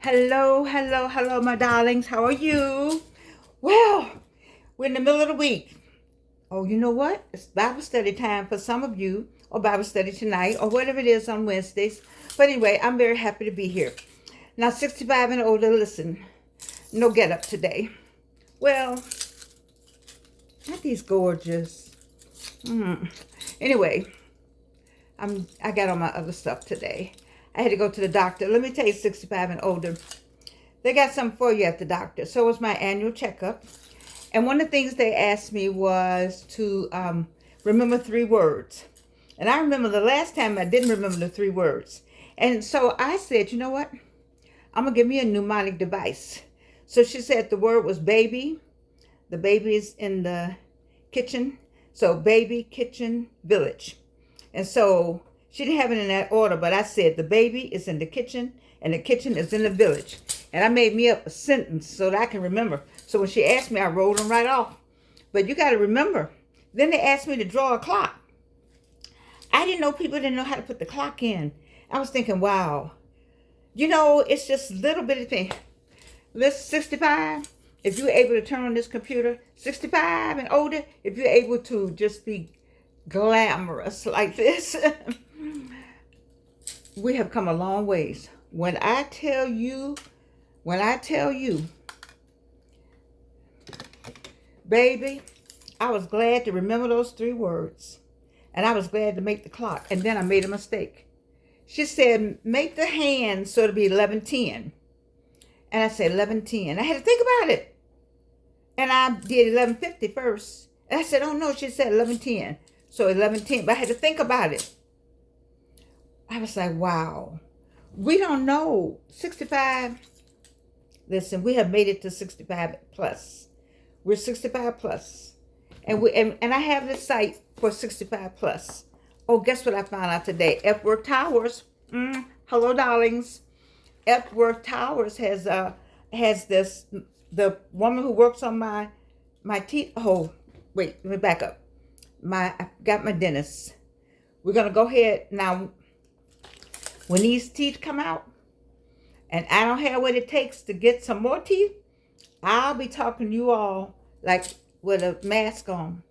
Hello, hello, hello, my darlings. How are you? Well, we're in the middle of the week. Oh, you know what? It's Bible study time for some of you, or Bible study tonight, or whatever it is on Wednesdays. But anyway, I'm very happy to be here. Now, 65 and older, listen, no get up today. Well, aren't these gorgeous? Anyway, I got on my other stuff today. I had to go to the doctor. Let me tell you, 65 and older, they got something for you at the doctor. So it was my annual checkup. And one of the things they asked me was to remember 3 words. And I remember the last time I didn't remember the 3 words. And so I said, you know what? I'm going to give me a mnemonic device. So she said the word was baby. The baby is in the kitchen. So baby, kitchen, village. And so she didn't have it in that order, but I said the baby is in the kitchen and the kitchen is in the village. And I made me up a sentence so that I can remember. So when she asked me, I rolled them right off. But you got to remember. Then they asked me to draw a clock. I didn't know people didn't know how to put the clock in. I was thinking, wow. It's just little bitty thing. List 65. If you're able to turn on this computer, 65 and older, if you're able to just be glamorous like this, we have come a long ways. When I tell you, baby, I was glad to remember those 3 words. And I was glad to make the clock. And then I made a mistake. She said, make the hand so it'll be 11:10. And I said 11:10. I had to think about it. And I did 11:50 first. And I said, oh no, she said 11:10. So 11:10. But I had to think about it. I was like, wow. We don't know. 65. Listen, we have made it to 65 plus. We're 65 plus. And I have this site for 65 plus. Oh, guess what I found out today? Epworth Towers. Hello, darlings. Epworth Towers has this. The woman who works on my teeth. Oh, wait, let me back up. I got my dentist. We're gonna go ahead now. When these teeth come out, and I don't have what it takes to get some more teeth, I'll be talking to you all like with a mask on.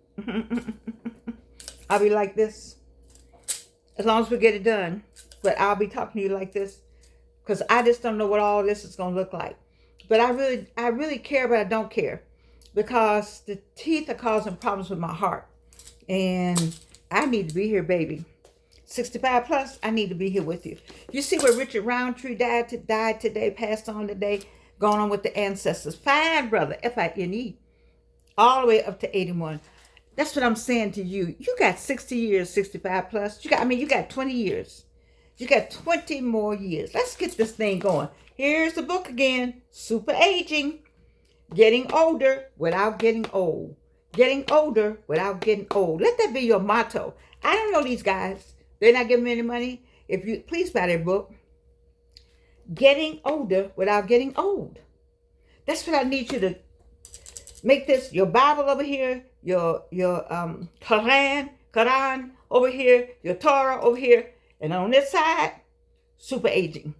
I'll be like this as long as we get it done. But I'll be talking to you like this because I just don't know what all this is going to look like. But I really care, but I don't care because the teeth are causing problems with my heart. And I need to be here, baby. 65 plus, I need to be here with you. You see where Richard Roundtree died today, passed on today, going on with the ancestors. Fine, brother, Fine, all the way up to 81. That's what I'm saying to you. You got 60 years, 65 plus. You got 20 years. You got 20 more years. Let's get this thing going. Here's the book again. Super Aging. Getting older without getting old. Getting older without getting old. Let that be your motto. I don't know these guys. They're not giving me any money. If you please buy their book. Getting older without getting old. That's what I need you to make this your Bible over here, your Quran over here, your Torah over here, and on this side, super aging.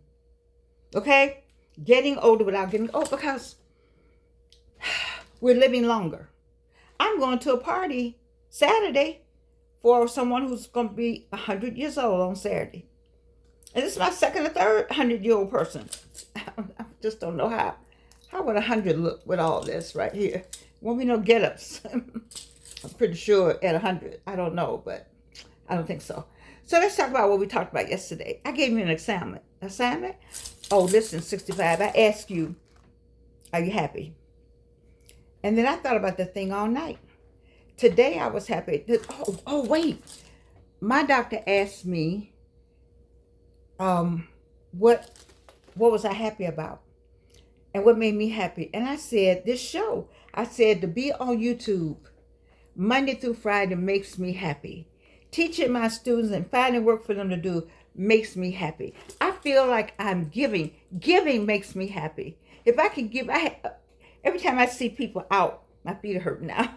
Okay? Getting older without getting old because we're living longer. I'm going to a party Saturday for someone who's going to be 100 years old on Saturday. And this is my second or third 100-year-old person. I just don't know how would 100 look with all this right here. Won't be no get-ups. I'm pretty sure at 100. I don't know, but I don't think so. So let's talk about what we talked about yesterday. I gave you an assignment. Oh, listen, 65. I asked you, are you happy? And then I thought about the thing all night. Today I was happy. Wait. My doctor asked me, what was I happy about? And what made me happy? And I said, this show. I said, to be on YouTube Monday through Friday makes me happy. Teaching my students and finding work for them to do makes me happy. I feel like I'm giving. Giving makes me happy. If I can give, every time I see people out, my feet are hurting now.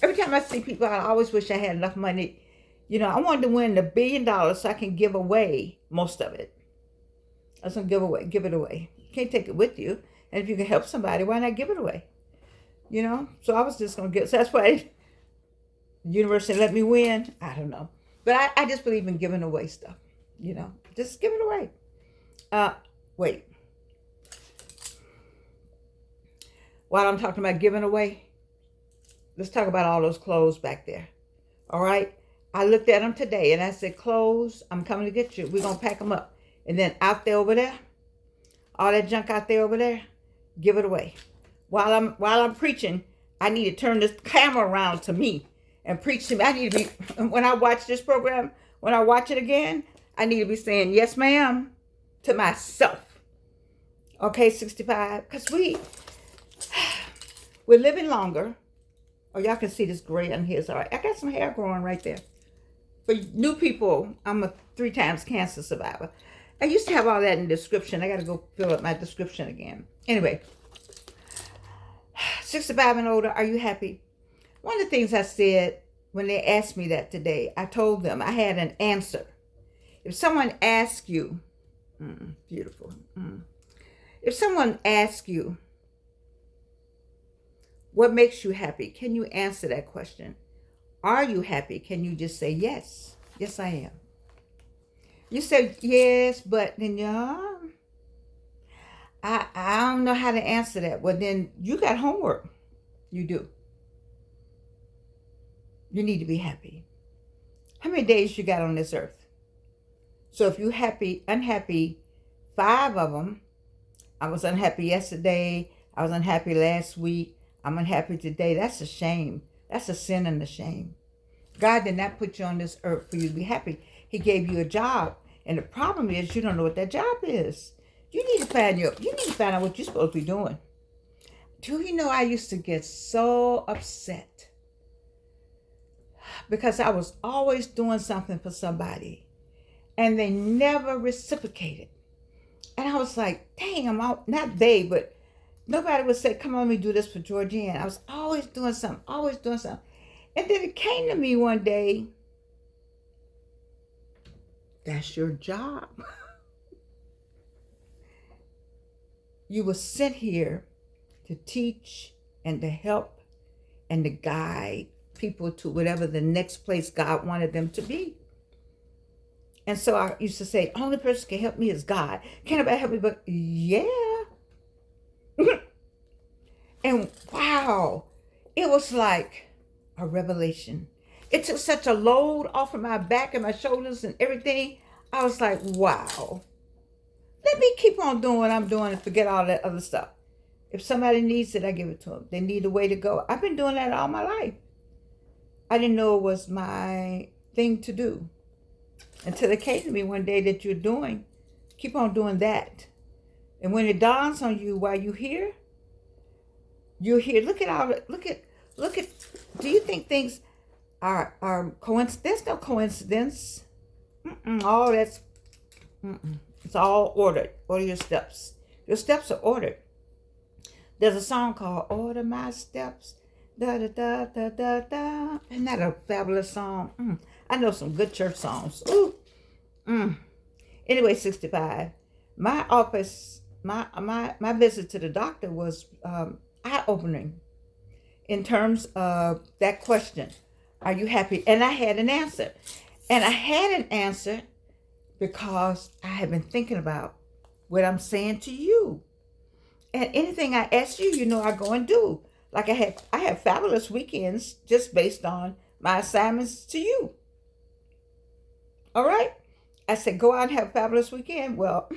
Every time I see people out, I always wish I had enough money. I wanted to win $1 billion so I can give away most of it. I was going to give it away. You can't take it with you. And if you can help somebody, why not give it away? You know? So I was just going to so that's why the university let me win. I don't know. But I just believe in giving away stuff. You know? Just give it away. Wait. While I'm talking about giving away, let's talk about all those clothes back there. All right? I looked at them today and I said, clothes, I'm coming to get you. We're going to pack them up. And then out there over there, all that junk out there over there, give it away. While I'm preaching, I need to turn this camera around to me and preach to me. I need to be, when I watch this program, when I watch it again, I need to be saying, yes, ma'am, to myself. Okay, 65. Because we're living longer. Oh, y'all can see this gray on here. All right. I got some hair growing right there. For new people, I'm a 3 times cancer survivor. I used to have all that in the description. I got to go fill up my description again. Anyway, 65 and older, are you happy? One of the things I said when they asked me that today, I told them I had an answer. If someone asks you, beautiful. If someone asks you, what makes you happy? Can you answer that question? Are you happy? Can you just say, yes? Yes, I am. You say, yes, but then, I don't know how to answer that. Well, then you got homework. You do. You need to be happy. How many days you got on this earth? So if you're unhappy, 5 of them, I was unhappy yesterday. I was unhappy last week. I'm unhappy today. That's a shame. That's a sin and a shame. God did not put you on this earth for you to be happy. He gave you a job. And the problem is you don't know what that job is. You need to find out what you're supposed to be doing. Do you know I used to get so upset because I was always doing something for somebody and they never reciprocated. And I was like, dang, not they, but nobody would say, come on, let me do this for Georgianne. I was always doing something. And then it came to me one day, that's your job. You were sent here to teach and to help and to guide people to whatever the next place God wanted them to be. And so I used to say, only person can help me is God. Can't nobody help me but, yeah. And wow, it was like a revelation. It took such a load off of my back and my shoulders and everything. I was like, wow. Let me keep on doing what I'm doing and forget all that other stuff. If somebody needs it, I give it to them. They need a way to go. I've been doing that all my life. I didn't know it was my thing to do until it came to me one day that keep on doing that. And when it dawns on you while you're here, look at, do you think things are coincidence? There's no coincidence. It's all ordered. Order your steps. Your steps are ordered. There's a song called Order My Steps. Da da da da da da. Isn't that a fabulous song? I know some good church songs. Ooh. Anyway, 65. My office, my visit to the doctor was eye-opening in terms of that question. Are you happy? And I had an answer. And I had an answer because I have been thinking about what I'm saying to you. And anything I ask you, I go and do. Like I have fabulous weekends just based on my assignments to you. All right? I said, go out and have a fabulous weekend. Well,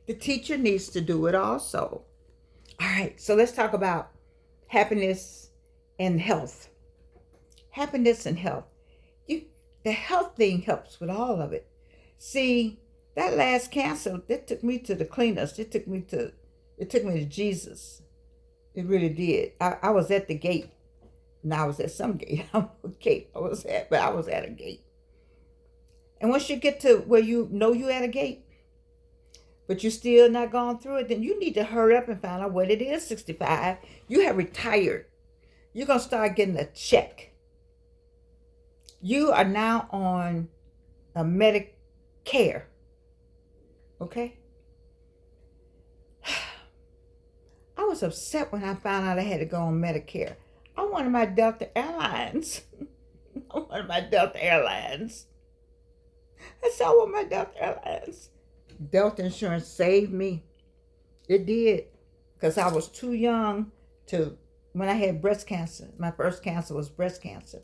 the teacher needs to do it also. All right, so let's talk about happiness and health. Happiness and health. The health thing helps with all of it. See, that last cancer, that took me to the cleaners. It took me to Jesus. It really did. I was at the gate. And I was at some gate. I don't know what gate I was at, but I was at a gate. And once you get to where you know you're at a gate, but you're still not gone through it, then you need to hurry up and find out what it is, 65. You have retired. You're going to start getting a check. You are now on a Medicare. Okay? was upset when I found out I had to go on Medicare. I wanted my Delta Airlines. I wanted my Delta Airlines. I said, I want my Delta Airlines. Delta insurance saved me. It did. Because I was too young to, when I had breast cancer, my first cancer was breast cancer.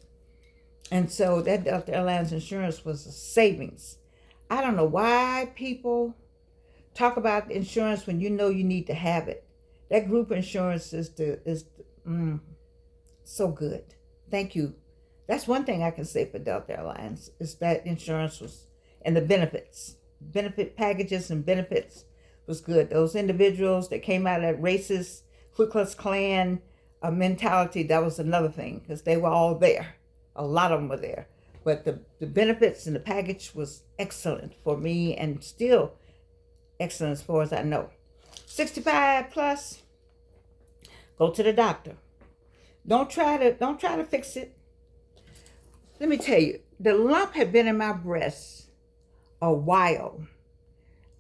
And so that Delta Airlines insurance was a savings. I don't know why people talk about insurance when you know you need to have it. That group insurance is so good. Thank you. That's one thing I can say for Delta Airlines is that insurance was, and the benefit packages and benefits was good. Those individuals that came out of that racist Ku Klux Klan mentality, that was another thing because they were all there. A lot of them were there. But the benefits and the package was excellent for me and still excellent as far as I know. 65 plus, go to the doctor. Don't try to fix it. Let me tell you, the lump had been in my breast a while.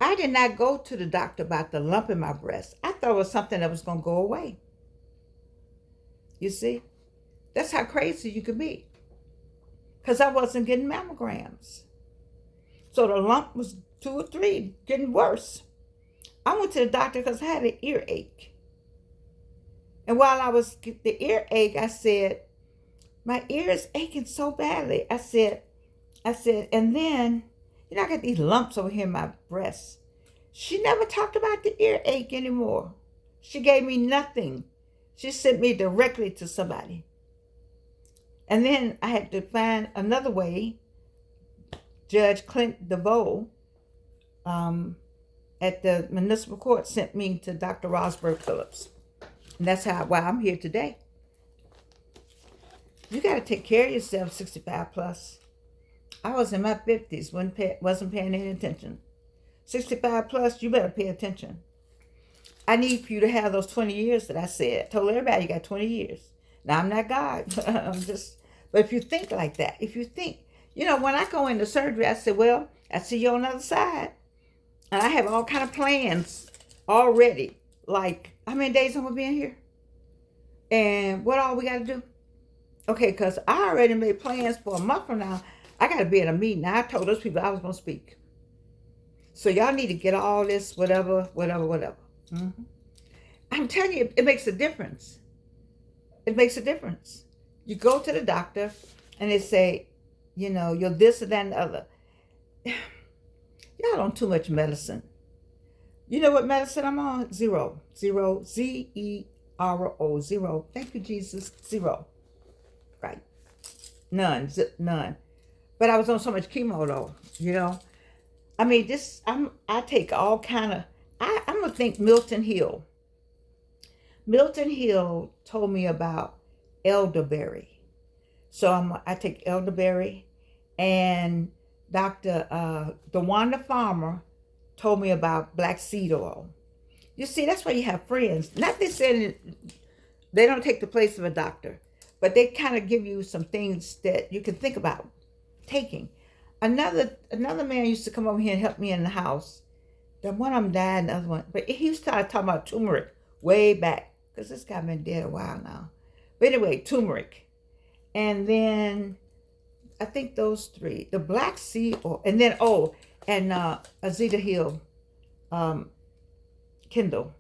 I did not go to the doctor about the lump in my breast. I thought it was something that was going to go away. You see? That's how crazy you could be. Because I wasn't getting mammograms. So the lump was 2 or 3, getting worse. I went to the doctor because I had an earache. And while I was getting the earache, I said, my ear is aching so badly. I said, and then, I got these lumps over here in my breast. She never talked about the earache anymore. She gave me nothing. She sent me directly to somebody. And then I had to find another way. Judge Clint DeVoe at the municipal court sent me to Dr. Rosberg Phillips. And that's why I'm here today. You got to take care of yourself, 65 plus. I was in my 50s, wasn't paying any attention. 65 plus, you better pay attention. I need for you to have those 20 years that I said. I told everybody you got 20 years. Now, I'm not God. But if you think like that, when I go into surgery, I said, well, I see you on the other side. And I have all kind of plans already. Like, how many days I'm going to be in here? And what all we got to do? Okay, because I already made plans for a month from now. I got to be at a meeting. I told those people I was going to speak. So y'all need to get all this, whatever. Mm-hmm. I'm telling you, it makes a difference. It makes a difference. You go to the doctor and they say, you're this or that and the other. Y'all on too much medicine. You know what medicine I'm on? Zero. Zero. Z-E-R-O. Zero. Thank you, Jesus. Zero. Right. None. None. But I was on so much chemo though, I mean, I take all kind of, I'm going to think Milton Hill. Milton Hill told me about elderberry. So I take elderberry, and Dr. DeWanda Farmer told me about black seed oil. You see, that's why you have friends. Not they saying they don't take the place of a doctor, but they kind of give you some things that you can think about taking. Another man used to come over here and help me in the house. The one of them died, another one. But he started talking about turmeric way back, because this guy been dead a while now. But anyway, turmeric. And then I think those 3. The black seed oil. And then, Azita Hill, Kendall,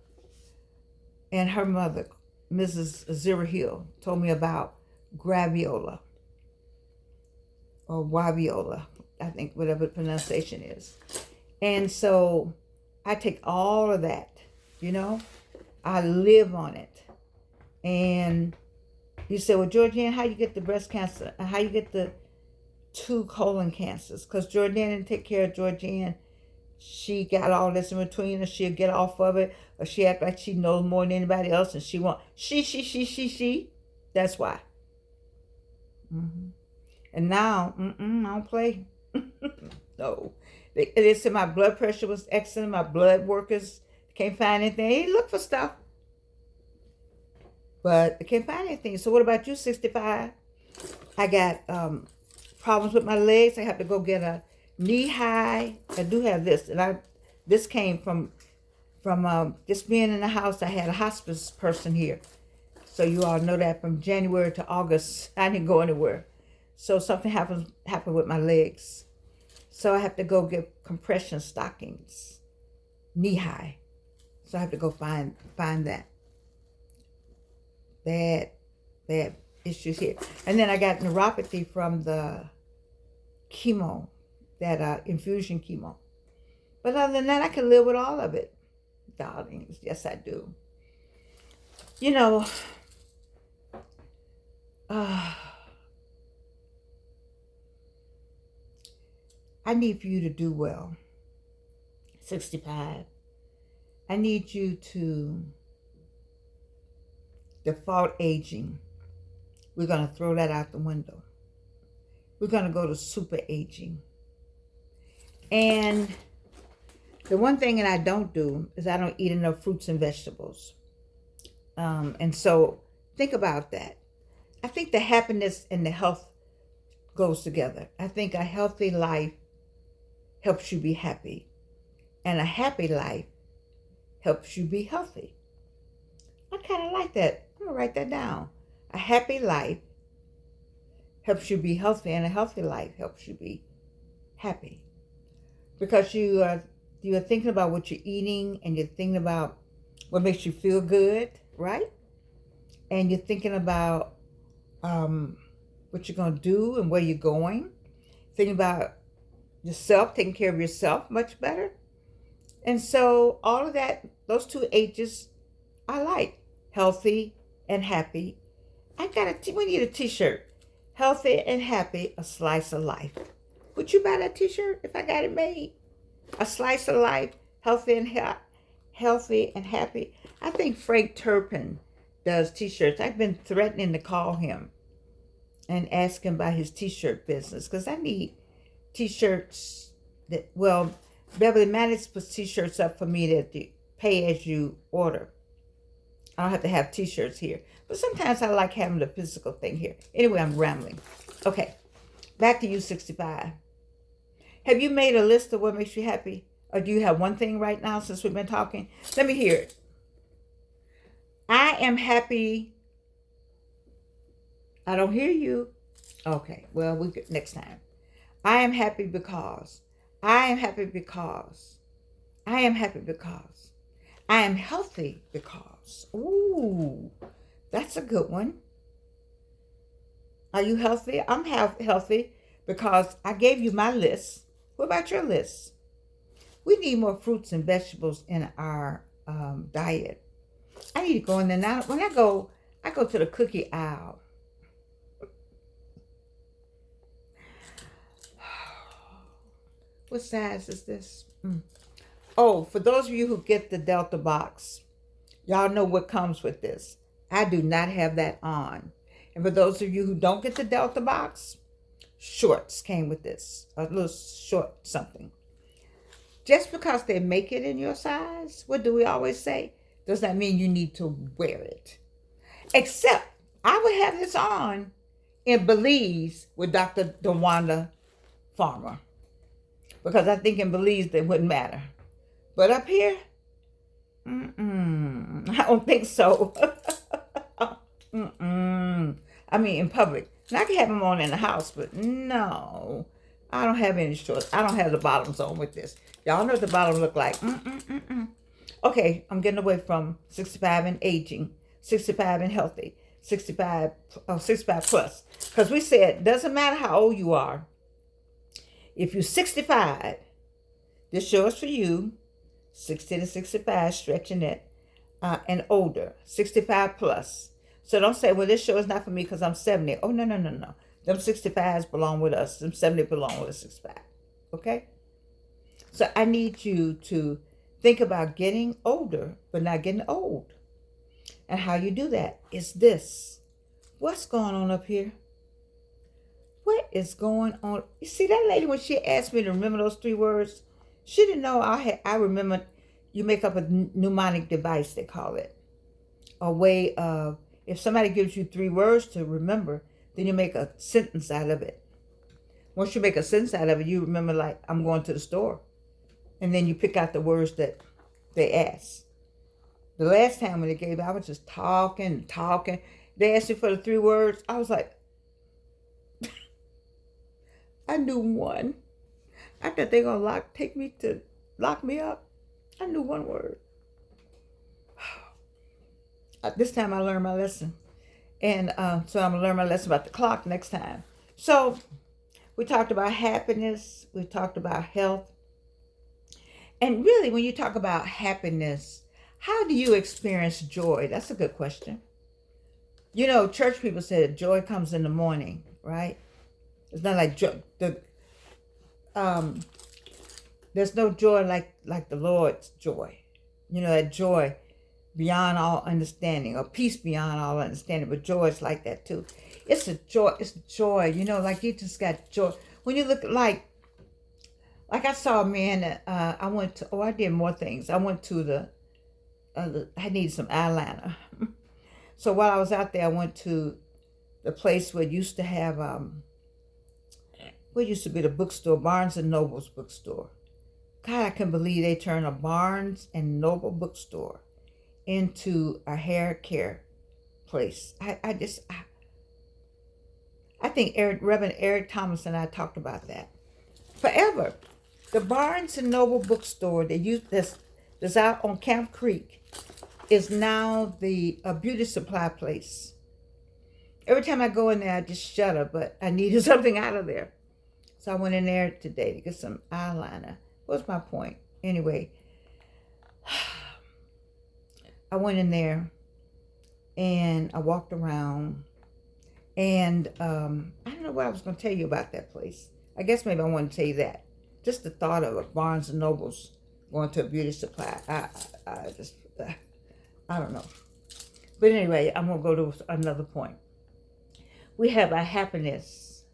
and her mother, Mrs. Azira Hill, told me about graviola. Or Waviola, I think, whatever the pronunciation is. And so I take all of that, I live on it. And you say, well, Georgianne, how you get the breast cancer? And how you get the 2 colon cancers? Because Georgianne didn't take care of Georgianne. She got all this in between, and she'll get off of it, or she act like she knows more than anybody else, and she won't. She. That's why. Mm-hmm. And now, I don't play. No. They said my blood pressure was excellent. My blood workers can't find anything. They look for stuff. But they can't find anything. So what about you, 65? I got problems with my legs. I have to go get a knee high. I do have this. And this came from from just being in the house. I had a hospice person here. So you all know that from January to August, I didn't go anywhere. So something happened with my legs. So I have to go get compression stockings, knee high. So I have to go find that. Bad issues here. And then I got neuropathy from the chemo, that infusion chemo. But other than that, I can live with all of it, darlings. Yes, I do. You know, I need for you to do well. 65. I need you to default aging. We're going to throw that out the window. We're going to go to super aging. And the one thing that I don't do is I don't eat enough fruits and vegetables. And so think about that. I think the happiness and the health goes together. I think a healthy life helps you be happy. And a happy life helps you be healthy. I kind of like that. I'm going to write that down. A happy life helps you be healthy, and a healthy life helps you be happy. Because you are thinking about what you're eating, and you're thinking about what makes you feel good, right? And you're thinking about what you're going to do and where you're going. Thinking about yourself, taking care of yourself much better. And so all of that, those two H's, I like. Healthy and happy. We need a t-shirt. Healthy and happy, a slice of life. Would you buy that t-shirt if I got it made? A slice of life, healthy and happy. I think Frank Turpin does t-shirts. I've been threatening to call him and ask him about his t-shirt business, because I need t-shirts Beverly Maddox puts t-shirts up for me that you pay as you order. I don't have to have t-shirts here. But sometimes I like having the physical thing here. Anyway, I'm rambling. Okay, back to you, 65. Have you made a list of what makes you happy? Or do you have one thing right now since we've been talking? Let me hear it. I am happy. I don't hear you. Okay, well, next time. I am happy because. I am happy because. I am happy because. I am healthy because. Ooh, that's a good one. Are you healthy? I'm healthy because I gave you my list. What about your list? We need more fruits and vegetables in our diet. I need to go in there now. When I go to the cookie aisle. What size is this? Oh, for those of you who get the Delta box, y'all know what comes with this. I do not have that on. And for those of you who don't get the Delta box, shorts came with this. A little short something. Just because they make it in your size, what do we always say? Does that mean you need to wear it? Except I would have this on in Belize with Dr. DeWanda Farmer. Because I think in Belize they wouldn't matter. But up here, I don't think so. I mean, in public. And I can have them on in the house, but no. I don't have any shorts. I don't have the bottoms on with this. Y'all know what the bottom look like. Okay, I'm getting away from 65 and aging, 65 and healthy, 65 plus. Because we said, doesn't matter how old you are. If you're 65, this show is for you, 60 to 65, stretching it, and older, 65 plus. So don't say, well, this show is not for me because I'm 70. Oh, no. Them 65s belong with us. Them 70 belong with us 65. Okay? So I need you to think about getting older, but not getting old. And how you do that is this. What's going on up here? What is going on? You see that lady, when she asked me to remember those 3 words, she didn't know I remember. You make up a mnemonic device, they call it. A way of, if somebody gives you 3 words to remember, then you make a sentence out of it. Once you make a sentence out of it, you remember, like, I'm going to the store. And then you pick out the words that they asked. The last time when they gave it, I was just talking. They asked me for the 3 words. I was like, I knew one. I thought they gonna lock me up. I knew one word. This time I learned my lesson. And so I'm gonna learn my lesson about the clock next time. So we talked about happiness. We talked about health. And really, when you talk about happiness, how do you experience joy? That's a good question. You know, church people say joy comes in the morning, right? It's not like joy. There's no joy like the Lord's joy. You know, that joy beyond all understanding, or peace beyond all understanding. But joy is like that too. It's a joy. It's joy. You know, like you just got joy. When you look like I saw a man that I did more things. I went to I needed some eyeliner. So while I was out there, I went to the place where used to have, what used to be the bookstore, Barnes and Noble's bookstore. God, I can believe they turned a Barnes and Noble bookstore into a hair care place. I think Reverend Eric Thomas and I talked about that forever. The Barnes and Noble bookstore that's out on Camp Creek is now the beauty supply place. Every time I go in there, I just shudder, but I needed something out of there. So I went in there today to get some eyeliner. What's my point? Anyway, I went in there and I walked around, and I don't know what I was going to tell you about that place. I guess maybe I want to tell you that. Just the thought of a Barnes and Noble's going to a beauty supply. I don't know. But anyway, I'm going to go to another point. We have our happiness.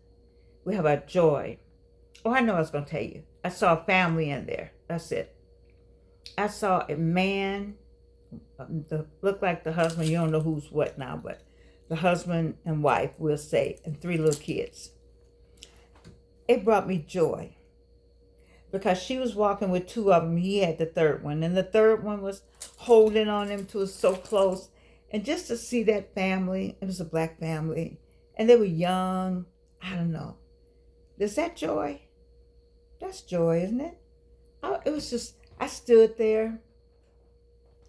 We have our joy. Oh, I know I was going to tell you. I saw a family in there. That's it. I saw a man, looked like the husband. You don't know who's what now, but the husband and wife, we'll say, and 3 little kids. It brought me joy because she was walking with 2 of them. He had the 3rd one, and the 3rd one was holding on him to us so close. And just to see that family, it was a black family, and they were young. I don't know. Is that joy? That's joy, isn't it? I stood there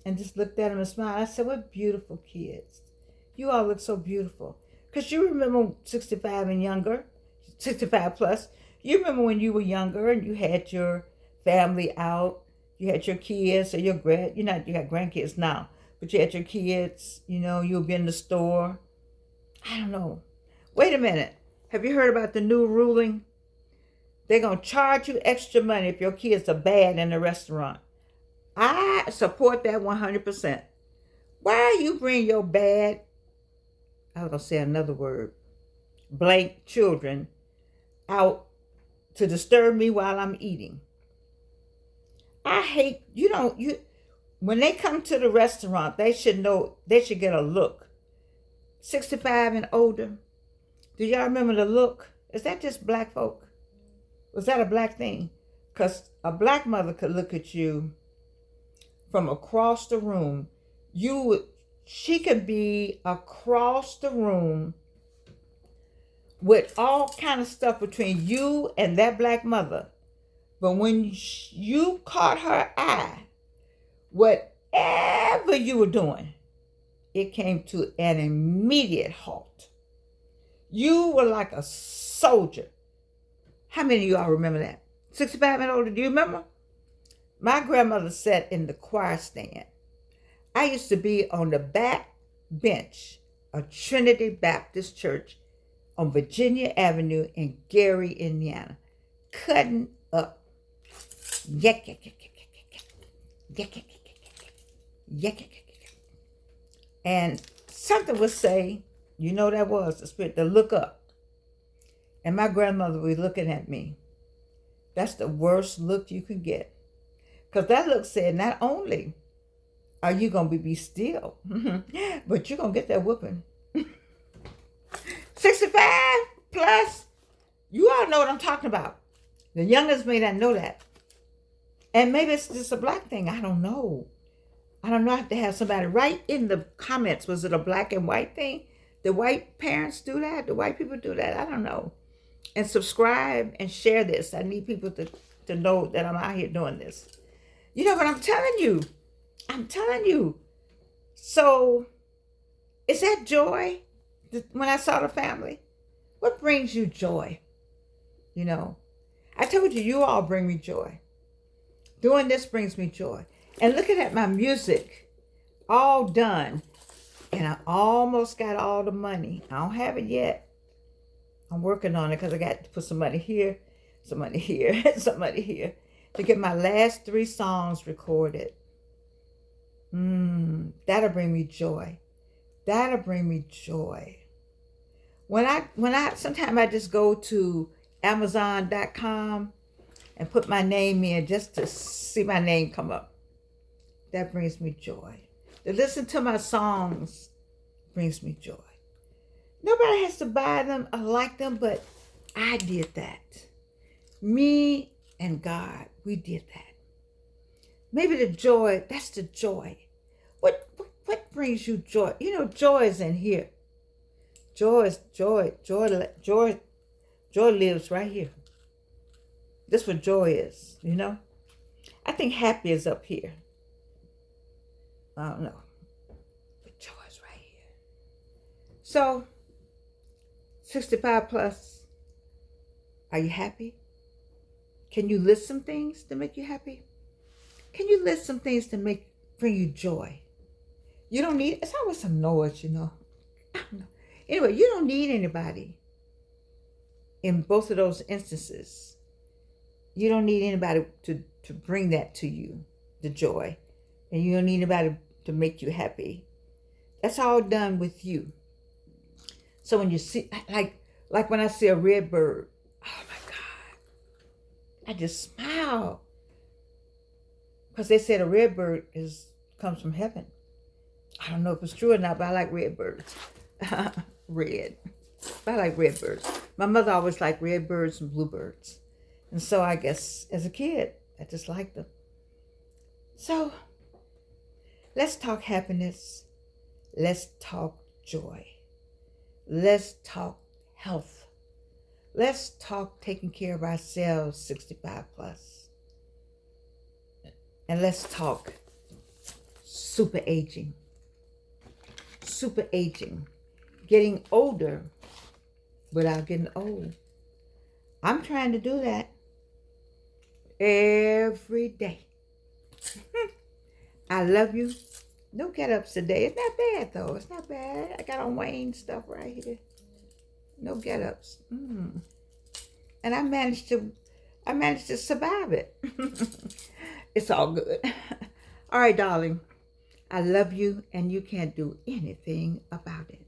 and just looked at them and smiled. I said, what beautiful kids. You all look so beautiful. Because you remember 65 and younger, 65 plus. You remember when you were younger and you had your family out, you had your kids or you got grandkids now, but you had your kids, you'll be in the store. I don't know. Wait a minute. Have you heard about the new ruling? They're going to charge you extra money if your kids are bad in the restaurant. I support that 100%. Why you bring your bad, I was going to say another word, blank children out to disturb me while I'm eating? I hate, when they come to the restaurant, they should get a look. 65 and older. Do y'all remember the look? Is that just black folk? Was that a black thing? Because a black mother could look at you from across the room. She could be across the room with all kind of stuff between you and that black mother. But when you caught her eye, whatever you were doing, it came to an immediate halt. You were like a soldier. How many of y'all remember that? 65 and older, do you remember? My grandmother sat in the choir stand. I used to be on the back bench of Trinity Baptist Church on Virginia Avenue in Gary, Indiana, cutting up. And something would say, that was the spirit, to look up. And my grandmother was looking at me. That's the worst look you could get. Because that look said, not only are you going to be still, but you're going to get that whooping. 65 plus, you all know what I'm talking about. The youngest may not know that. And maybe it's just a black thing. I don't know. I don't know. I have to have somebody write in the comments. Was it a black and white thing? The white parents do that? The white people do that? I don't know. And subscribe and share this. I need people to know that I'm out here doing this. You know what I'm telling you? I'm telling you. So, is that joy? When I saw the family, what brings you joy? You know, I told you, you all bring me joy. Doing this brings me joy. And looking at my music, all done. And I almost got all the money. I don't have it yet. I'm working on it because I got to put some money here, some money here, some money here to get my last 3 songs recorded. That'll bring me joy. That'll bring me joy. When I sometimes I just go to Amazon.com and put my name in just to see my name come up. That brings me joy. To listen to my songs brings me joy. Nobody has to buy them or like them, but I did that. Me and God, we did that. Maybe the joy, that's the joy. What brings you joy? You know, joy is in here. Joy lives right here. That's what joy is, you know? I think happy is up here. I don't know. But joy is right here. So, 65 plus, are you happy? Can you list some things to make you happy? Can you list some things to bring you joy? You don't need, it's always some noise, you know. I don't know. Anyway, you don't need anybody in both of those instances. You don't need anybody to bring that to you, the joy. And you don't need anybody to make you happy. That's all done with you. So when you see, like when I see a red bird, oh my God, I just smile. Because they said a red bird comes from heaven. I don't know if it's true or not, but I like red birds. Red. I like red birds. My mother always liked red birds and bluebirds. And so I guess as a kid, I just liked them. So let's talk happiness. Let's talk joy. Let's talk health. Let's talk taking care of ourselves 65 plus. And let's talk super aging. Super aging. Getting older without getting old. I'm trying to do that every day. I love you. No get-ups today. It's not bad, though. It's not bad. I got on Wayne stuff right here. No get-ups. And I managed to survive it. It's all good. All right, darling. I love you, and you can't do anything about it.